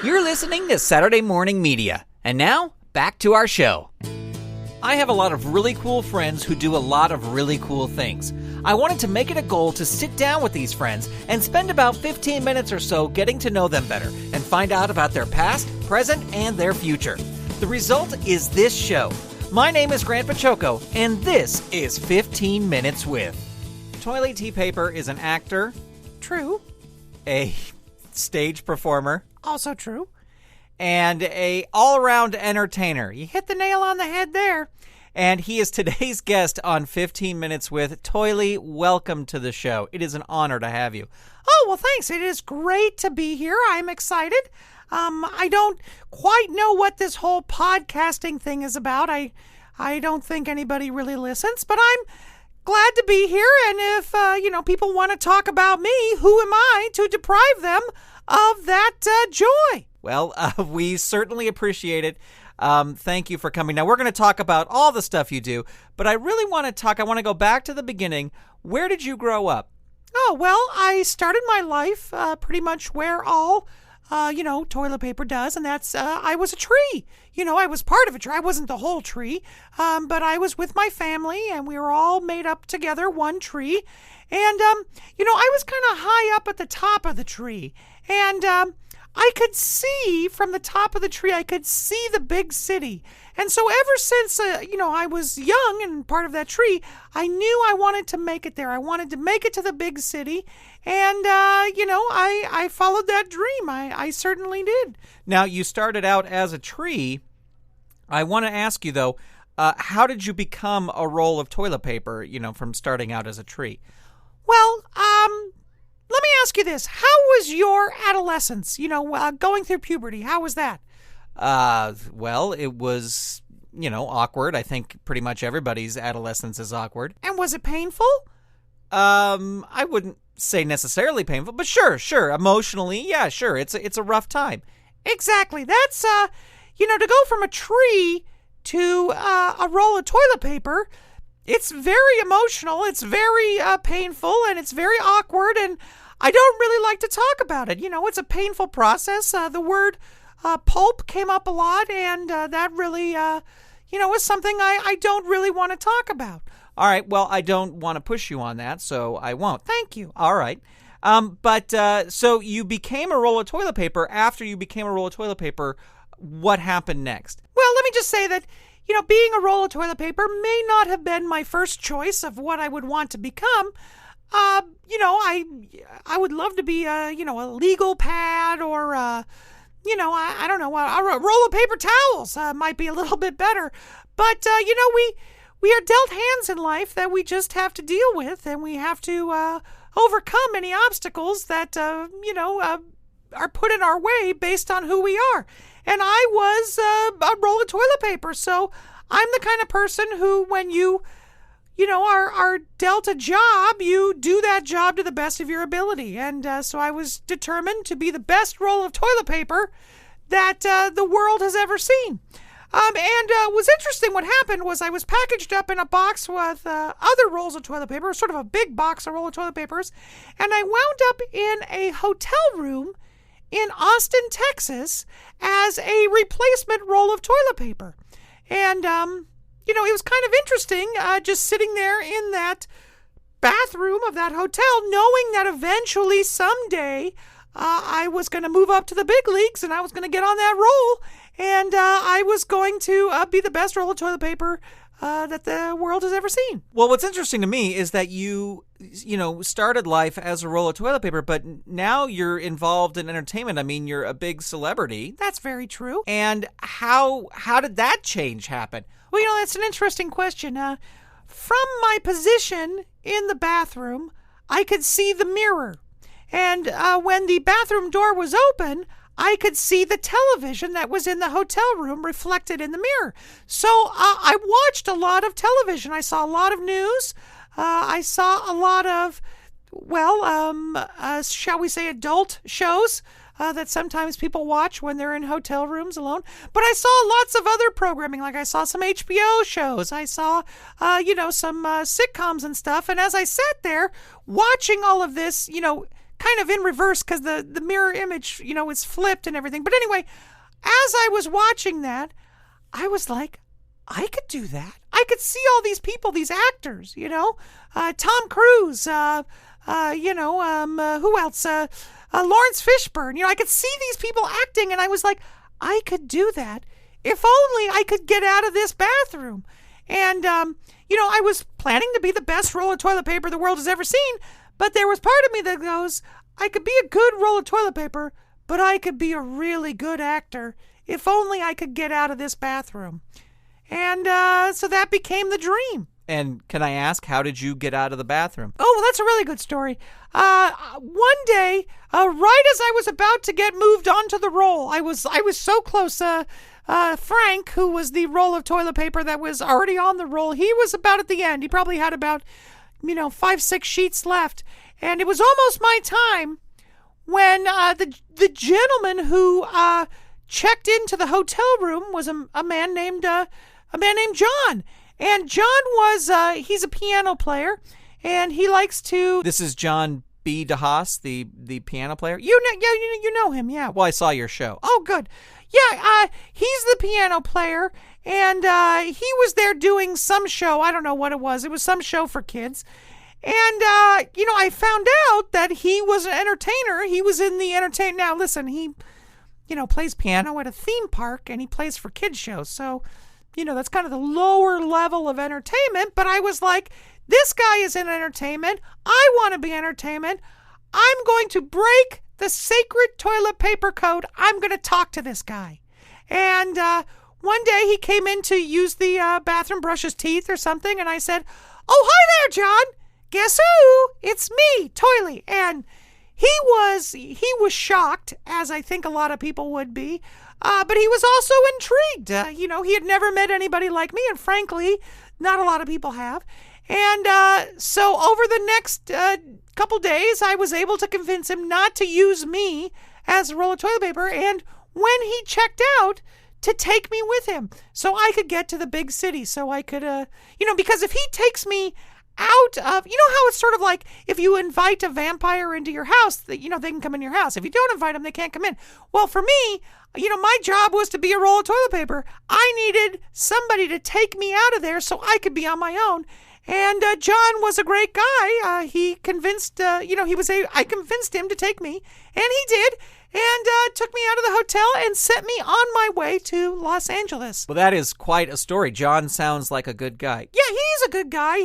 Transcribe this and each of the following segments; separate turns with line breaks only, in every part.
You're listening to Saturday Morning Media. And now, back to our show. I have a lot of really cool friends who do a lot of really cool things. I wanted to make it a goal to sit down with these friends and spend about 15 minutes or so getting to know them better and find out about their past, present, and their future. The result is this show. My name is Grant Baciocco, and this is 15 Minutes With. Toiley Tea Paper is an actor.
True.
A stage performer.
Also true.
And a all-around entertainer. You hit the nail on the head there. And he is today's guest on 15 Minutes With. Toiley, welcome to the show. It is an honor to have you.
Oh, well, thanks. It is great to be here. I'm excited. I don't quite know what this whole podcasting thing is about. I don't think anybody really listens, but I'm glad to be here. And if, people want to talk about me, who am I to deprive them of that joy?
Well, we certainly appreciate it. Thank you for coming. Now, we're going to talk about all the stuff you do, but I really want to go back to the beginning. Where did you grow up?
Oh, well, I started my life pretty much where all, toilet paper does, and that's I was a tree. I was part of a tree. I wasn't the whole tree, but I was with my family, and we were all made up together, one tree. And, I was kind of high up at the top of the tree, and I could see from the top of the tree, I could see the big city. And so ever since, I was young and part of that tree, I knew I wanted to make it there. I wanted to make it to the big city. And, I followed that dream. I certainly did.
Now, you started out as a tree. I want to ask you, though, how did you become a roll of toilet paper, from starting out as a tree?
Well, let me ask you this. How was your adolescence, going through puberty? How was that?
Well, it was, awkward. I think pretty much everybody's adolescence is awkward.
And was it painful?
I wouldn't say necessarily painful, but sure. Emotionally, yeah, sure. It's a rough time.
Exactly. That's, to go from a tree to a roll of toilet paper, it's very emotional, it's very painful, and it's very awkward, and I don't really like to talk about it. It's a painful process. The word pulp came up a lot, and that really, is something I don't really want to talk about.
All right, well, I don't want to push you on that, so I won't.
Thank you.
All right. So you became a roll of toilet paper. After you became a roll of toilet paper, what happened next?
Well, let me just say that, being a roll of toilet paper may not have been my first choice of what I would want to become. I would love to be a legal pad or, I don't know, a roll of paper towels might be a little bit better. But, we are dealt hands in life that we just have to deal with, and we have to overcome any obstacles that, are put in our way based on who we are. And I was a roll of toilet paper, so I'm the kind of person who, when you are dealt a job, you do that job to the best of your ability. And so I was determined to be the best roll of toilet paper that the world has ever seen. And was interesting, what happened was I was packaged up in a box with other rolls of toilet paper, sort of a big box of roll of toilet papers, and I wound up in a hotel room in Austin, Texas, as a replacement roll of toilet paper. And, it was kind of interesting just sitting there in that bathroom of that hotel, knowing that eventually someday I was going to move up to the big leagues and I was going to get on that roll, and I was going to be the best roll of toilet paper that the world has ever seen.
Well, what's interesting to me is that you started life as a roll of toilet paper, but now you're involved in entertainment. I mean, you're a big celebrity.
That's very true.
And how did that change happen?
Well, that's an interesting question. From my position in the bathroom, I could see the mirror. And when the bathroom door was open, I could see the television that was in the hotel room reflected in the mirror. So I watched a lot of television. I saw a lot of news. I saw a lot of, shall we say, adult shows that sometimes people watch when they're in hotel rooms alone. But I saw lots of other programming, like I saw some HBO shows. I saw, some sitcoms and stuff. And as I sat there watching all of this, kind of in reverse because the mirror image, is flipped and everything. But anyway, as I was watching that, I was like, I could do that. I could see all these people, these actors, Tom Cruise, who else? Lawrence Fishburne. I could see these people acting, and I was like, I could do that if only I could get out of this bathroom. And, I was planning to be the best roll of toilet paper the world has ever seen, but there was part of me that goes, I could be a good roll of toilet paper, but I could be a really good actor if only I could get out of this bathroom. And so that became the dream.
And can I ask, how did you get out of the bathroom?
Oh, well, that's a really good story. One day, right as I was about to get moved onto the roll, I was so close. Frank, who was the roll of toilet paper that was already on the roll, he was about at the end. He probably had about, 5-6 sheets left. And it was almost my time when the gentleman who checked into the hotel room was a man named John. And John was, he's a piano player, and he likes to...
This is John B. DeHaas, the piano player?
You know him, yeah.
Well, I saw your show.
Oh, good. Yeah, he's the piano player, and he was there doing some show. I don't know what it was. It was some show for kids. And, I found out that he was an entertainer. He was in the entertainment. Now, listen, he, plays piano at a theme park, and he plays for kids shows. So... that's kind of the lower level of entertainment, but I was like, this guy is in entertainment. I want to be entertainment. I'm going to break the sacred toilet paper code. I'm going to talk to this guy. And one day he came in to use the bathroom, brush his teeth or something, and I said, oh, hi there, John. Guess who? It's me, Toiley. And he was shocked, as I think a lot of people would be. But he was also intrigued. He had never met anybody like me, and frankly, not a lot of people have. And so over the next couple days, I was able to convince him not to use me as a roll of toilet paper, and when he checked out, to take me with him so I could get to the big city, so I could, because if he takes me out of, how it's sort of like if you invite a vampire into your house, they can come in your house. If you don't invite them, they can't come in. Well, for me, my job was to be a roll of toilet paper. I needed somebody to take me out of there so I could be on my own. And John was a great guy. He convinced, I convinced him to take me, and he did, and took me out of the hotel and sent me on my way to Los Angeles.
Well, that is quite a story. John sounds like a good guy.
Yeah, he's a good guy.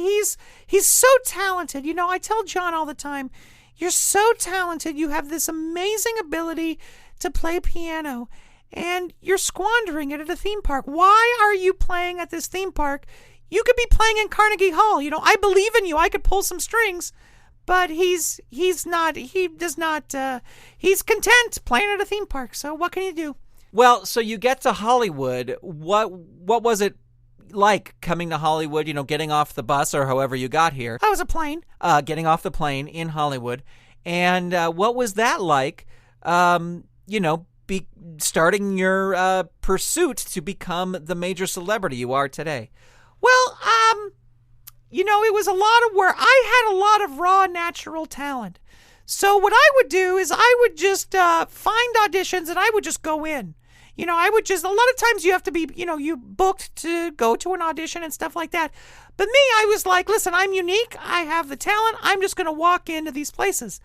He's so talented. I tell John all the time, you're so talented. You have this amazing ability to play piano, and you're squandering it at a theme park. Why are you playing at this theme park? You could be playing in Carnegie Hall. I believe in you. I could pull some strings. But he's content playing at a theme park. So what can you do?
Well, so you get to Hollywood. What was it like coming to Hollywood, getting off the bus or however you got here?
That was a plane.
Getting off the plane in Hollywood. And what was that like, starting your pursuit to become the major celebrity you are today?
Well, it was a lot of work. I had a lot of raw natural talent. So what I would do is I would just find auditions and I would just go in. I would just, a lot of times you have to be, you booked to go to an audition and stuff like that. But me, I was like, listen, I'm unique. I have the talent. I'm just going to walk into these places.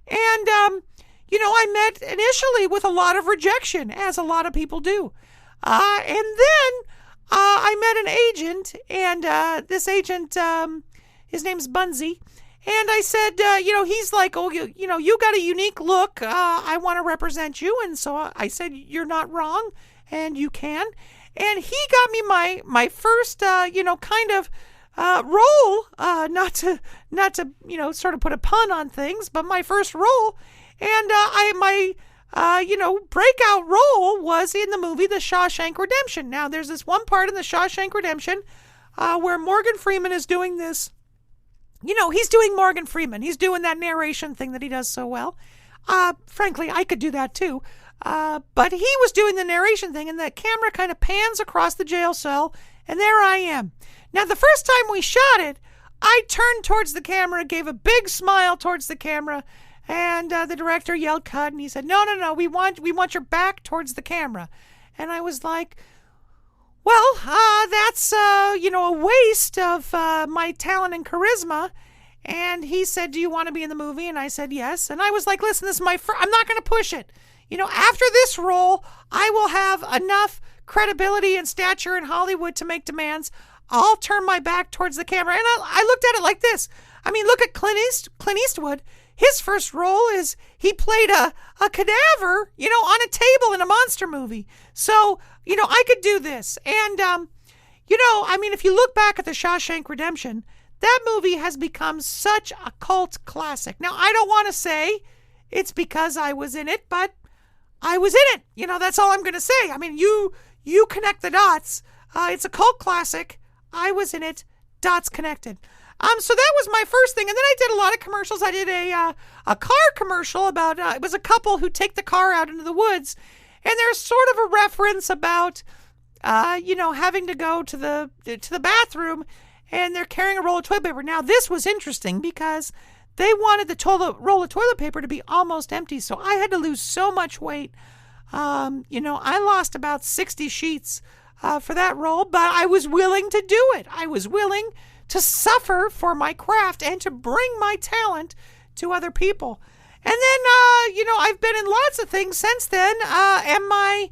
And, I met initially with a lot of rejection, as a lot of people do. And then I met an agent, and this agent, his name's Bunzy, and I said, he's like, oh, you got a unique look. I want to represent you. And so I said, you're not wrong, and you can. And he got me my first, kind of role, not to sort of put a pun on things, but my first role. And my breakout role was in the movie The Shawshank Redemption. Now, there's this one part in The Shawshank Redemption where Morgan Freeman is doing this. He's doing Morgan Freeman. He's doing that narration thing that he does so well. Frankly, I could do that too. But he was doing the narration thing, and the camera kind of pans across the jail cell, and there I am. Now, the first time we shot it, I turned towards the camera, gave a big smile towards the camera, And the director yelled cut, and he said, no, we want your back towards the camera. And I was like, well, that's, a waste of my talent and charisma. And he said, do you want to be in the movie? And I said, yes. And I was like, listen, this is I'm not going to push it. After this role, I will have enough credibility and stature in Hollywood to make demands. I'll turn my back towards the camera. And I looked at it like this. I mean, look at Clint Eastwood. His first role is he played a cadaver, on a table in a monster movie. So, I could do this. And, if you look back at The Shawshank Redemption, that movie has become such a cult classic. Now, I don't want to say it's because I was in it, but I was in it. That's all I'm going to say. I mean, you connect the dots. It's a cult classic. I was in it. Dots connected. So that was my first thing. And then I did a lot of commercials. I did a car commercial about, it was a couple who take the car out into the woods. And there's sort of a reference about, having to go to the bathroom, and they're carrying a roll of toilet paper. Now, this was interesting because they wanted the roll of toilet paper to be almost empty. So I had to lose so much weight. I lost about 60 sheets for that roll, but I was willing to do it. I was willing to suffer for my craft and to bring my talent to other people. And then, I've been in lots of things since then. And my,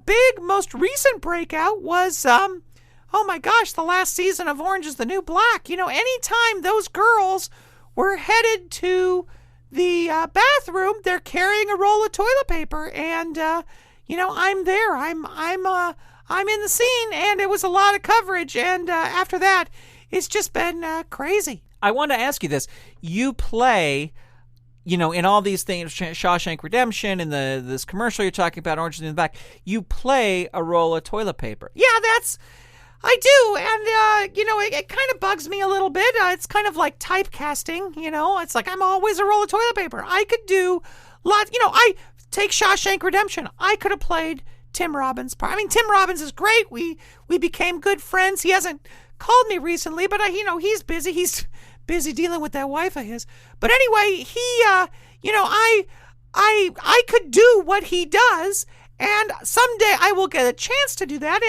big, most recent breakout was, oh my gosh, the last season of Orange is the New Black. Anytime those girls were headed to the bathroom, they're carrying a roll of toilet paper. And, I'm there. I'm in the scene, and it was a lot of coverage. And after that, it's just been crazy.
I want to ask you this. You play, in all these things, Shawshank Redemption, and this commercial you're talking about, Orange is the New Black, you play a roll of toilet paper.
Yeah, I do. And, it kind of bugs me a little bit. It's kind of like typecasting, It's like I'm always a roll of toilet paper. I could do lots, I take Shawshank Redemption. I could have played Tim Robbins' part. I mean, Tim Robbins is great. We became good friends. He hasn't called me recently, but he's busy. He's busy dealing with that wife of his. But anyway, he, I could do what he does, and someday I will get a chance to do that.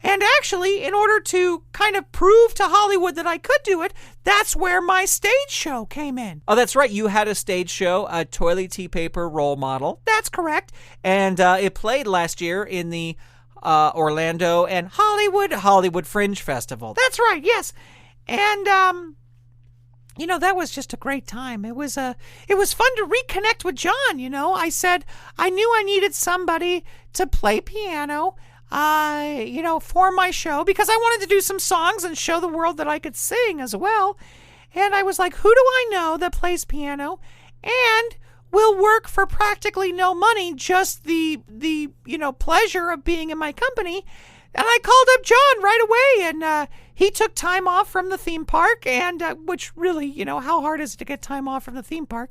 And actually, in order to kind of prove to Hollywood that I could do it, that's where my stage show came in.
Oh, that's right. You had a stage show, a Toiley Tea Paper Role Model.
That's correct.
And it played last year in the Orlando and Hollywood Fringe Festival.
That's right, yes. And, that was just a great time. It was fun to reconnect with John, I said I knew I needed somebody to play piano, for my show, because I wanted to do some songs and show the world that I could sing as well. And I was like, who do I know that plays piano and will work for practically no money, just the pleasure of being in my company? And I called up John right away, and he took time off from the theme park, and which really, how hard is it to get time off from the theme park?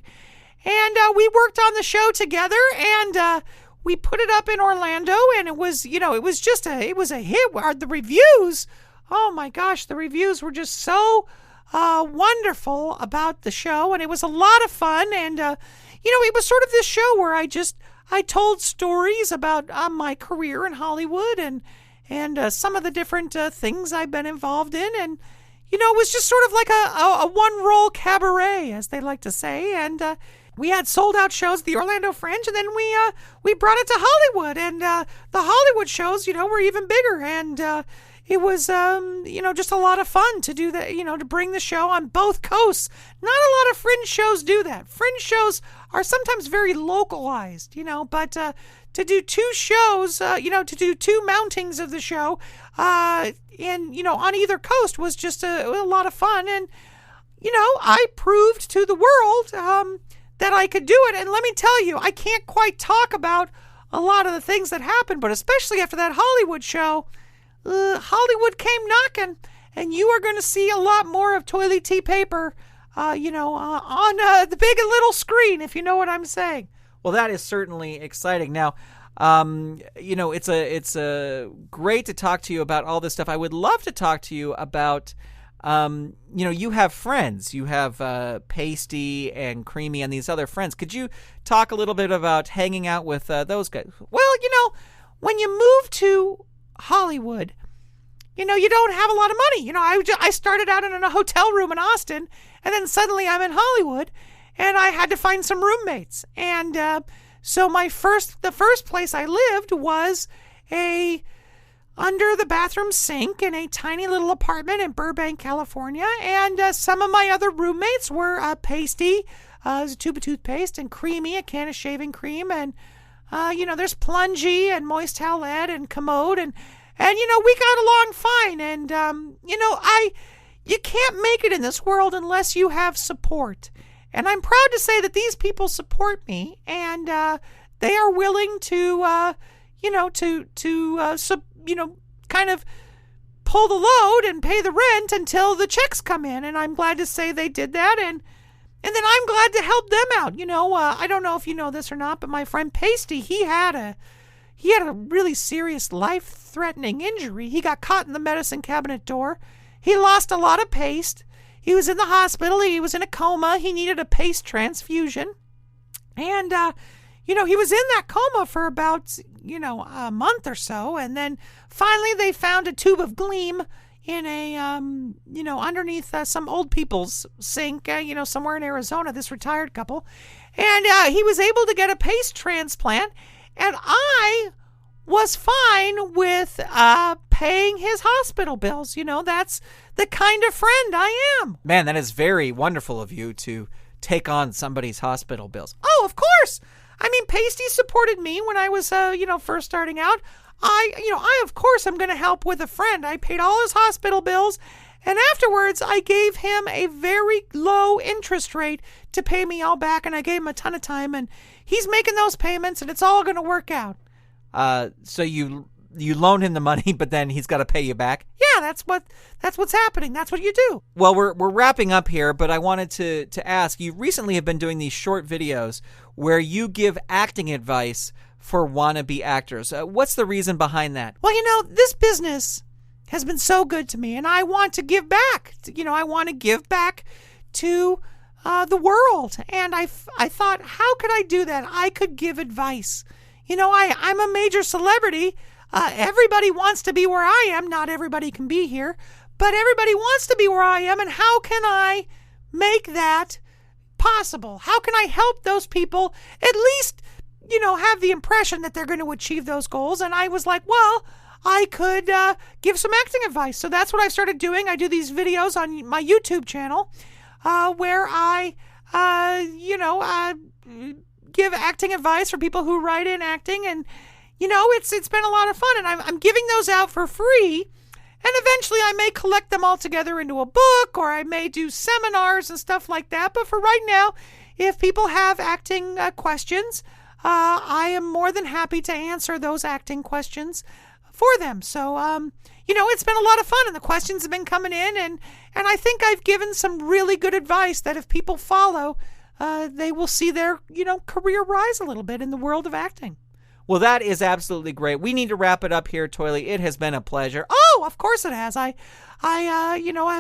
And we worked on the show together, and we put it up in Orlando, and it was, it was a hit. The reviews, oh my gosh, the reviews were just so wonderful about the show, and it was a lot of fun. And, it was sort of this show where I told stories about my career in Hollywood and some of the different things I've been involved in. And, it was just sort of like a one-roll cabaret, as they like to say. And we had sold-out shows at the Orlando Fringe, and then we brought it to Hollywood. And the Hollywood shows, were even bigger. And it was, just a lot of fun to do that, to bring the show on both coasts. Not a lot of Fringe shows do that. Fringe shows are sometimes very localized, but to do two shows, to do two mountings of the show, on either coast was just a lot of fun. And, I proved to the world that I could do it. And let me tell you, I can't quite talk about a lot of the things that happened, but especially after that Hollywood show, Hollywood came knocking, and you are going to see a lot more of Toiley Tea Paper, on the big and little screen, if you know what I'm saying.
Well, that is certainly exciting. Now, it's great to talk to you about all this stuff. I would love to talk to you about you have friends. You have Pasty and Creamy and these other friends. Could you talk a little bit about hanging out with those guys?
Well, when you move to Hollywood, you don't have a lot of money. I started out in a hotel room in Austin, and then suddenly I'm in Hollywood, and I had to find some roommates. And so the first place I lived was under the bathroom sink in a tiny little apartment in Burbank, California. And some of my other roommates were Pasty, a tube of toothpaste, and Creamy, a can of shaving cream, and there's Plungy and Moist Towelette and Commode, and we got along fine. And you can't make it in this world unless you have support. And I'm proud to say that these people support me, and they are willing to kind of pull the load and pay the rent until the checks come in. And I'm glad to say they did that. And then I'm glad to help them out. I don't know if you know this or not, but my friend Pasty, he had a really serious life-threatening injury. He got caught in the medicine cabinet door. He lost a lot of paste. He was in the hospital. He was in a coma. He needed a paste transfusion. And, he was in that coma for about, a month or so. And then finally they found a tube of Gleam in a, underneath some old people's sink, somewhere in Arizona, this retired couple. And he was able to get a paste transplant. And I was fine with paying his hospital bills. That's the kind of friend I am.
Man, that is very wonderful of you to take on somebody's hospital bills.
Oh, of course. I mean, Pasty supported me when I was, first starting out. I of course, I'm going to help with a friend. I paid all his hospital bills. And afterwards, I gave him a very low interest rate to pay me all back. And I gave him a ton of time. And he's making those payments, and it's all going to work out.
So you loan him the money, but then he's got to pay you back?
Yeah, that's what's happening. That's what you do.
Well, we're wrapping up here, but I wanted to ask, you recently have been doing these short videos where you give acting advice for wannabe actors. What's the reason behind that?
Well, this business has been so good to me, and I want to give back. I want to give back to the world. And I thought, how could I do that? I could give advice. I'm a major celebrity. Everybody wants to be where I am. Not everybody can be here, but everybody wants to be where I am. And how can I make that possible? How can I help those people at least, have the impression that they're going to achieve those goals? And I was like, well, I could give some acting advice. So that's what I started doing. I do these videos on my YouTube channel where I, give acting advice for people who write in acting. And, it's been a lot of fun. And I'm giving those out for free. And eventually I may collect them all together into a book, or I may do seminars and stuff like that. But for right now, if people have acting questions, I am more than happy to answer those acting questions for them. So, it's been a lot of fun, and the questions have been coming in, and I think I've given some really good advice that if people follow, they will see their, career rise a little bit in the world of acting.
Well, that is absolutely great. We need to wrap it up here, Toiley. It has been a pleasure.
Oh, of course it has. I've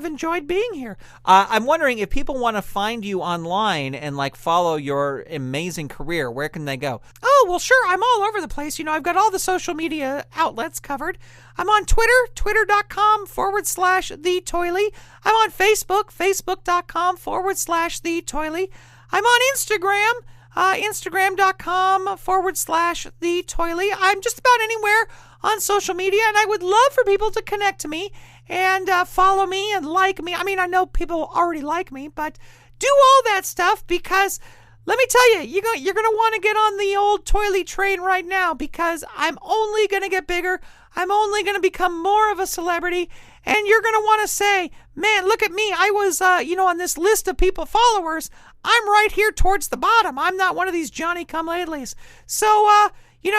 enjoyed being here.
I'm wondering if people want to find you online and follow your amazing career, where can they go?
Oh, well, sure. I'm all over the place. I've got all the social media outlets covered. I'm on Twitter, twitter.com/The Toiley. I'm on Facebook, facebook.com/The Toiley. I'm on Instagram, Instagram.com/The Toiley. I'm just about anywhere on social media, and I would love for people to connect to me and follow me and like me. I mean, I know people already like me, but do all that stuff, because let me tell you, you're going to want to get on the old Toiley train right now, because I'm only going to get bigger. I'm only going to become more of a celebrity, and you're going to want to say, man, look at me. I was, on this list of followers. I'm right here towards the bottom. I'm not one of these Johnny-come-latelys. So,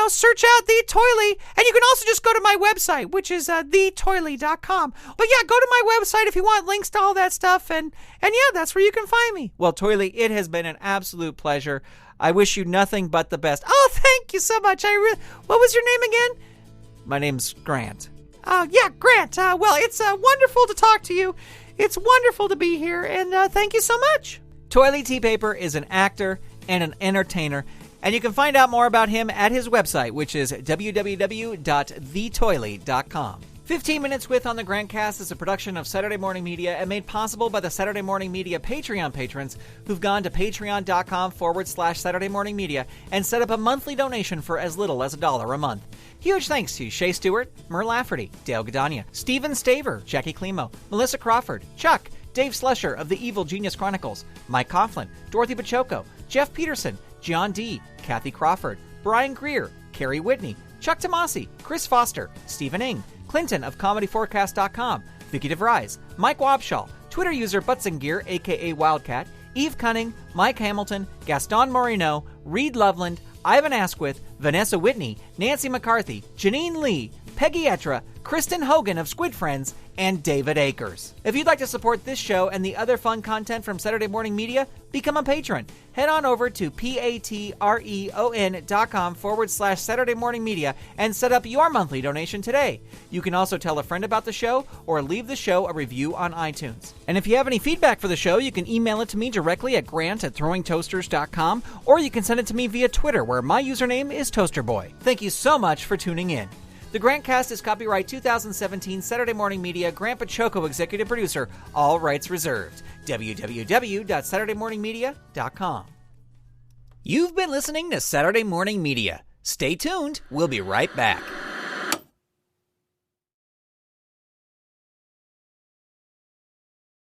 search out The Toiley. And you can also just go to my website, which is thetoiley.com. But yeah, go to my website if you want links to all that stuff. And yeah, that's where you can find me.
Well, Toiley, it has been an absolute pleasure. I wish you nothing but the best.
Oh, thank you so much. What was your name again?
My name's Grant.
Yeah, Grant. Well, it's wonderful to talk to you. It's wonderful to be here, and thank you so much.
Toiley Tea Paper is an actor and an entertainer, and you can find out more about him at his website, which is www.thetoiley.com. 15 Minutes With on the GrantCast is a production of Saturday Morning Media and made possible by the Saturday Morning Media Patreon patrons who've gone to patreon.com/Saturday Morning Media and set up a monthly donation for as little as $1 a month. Huge thanks to Shay Stewart, Mer Lafferty, Dale Gadania, Steven Staver, Jackie Klimo, Melissa Crawford, Chuck, Dave Slusher of the Evil Genius Chronicles, Mike Coughlin, Dorothy Baciocco, Jeff Peterson, John D., Kathy Crawford, Brian Greer, Carrie Whitney, Chuck Tomasi, Chris Foster, Stephen Ing, Clinton of ComedyForecast.com, Vicky DeVries, Mike Wobschall, Twitter user Butzengear, a.k.a. Wildcat, Eve Cunning, Mike Hamilton, Gaston Moreno, Reed Loveland, Ivan Asquith, Vanessa Whitney, Nancy McCarthy, Janine Lee, Peggy Etra, Kristen Hogan of Squid Friends, and David Akers. If you'd like to support this show and the other fun content from Saturday Morning Media, become a patron. Head on over to patreon.com/Saturday Morning Media and set up your monthly donation today. You can also tell a friend about the show or leave the show a review on iTunes. And if you have any feedback for the show, you can email it to me directly at grant@throwingtoasters.com, or you can send it to me via Twitter, where my username is ToasterBoy. Thank you so much for tuning in. The GrantCast is copyright 2017 Saturday Morning Media, Grant Baciocco executive producer, all rights reserved. www.SaturdayMorningMedia.com. You've been listening to Saturday Morning Media. Stay tuned. We'll be right back.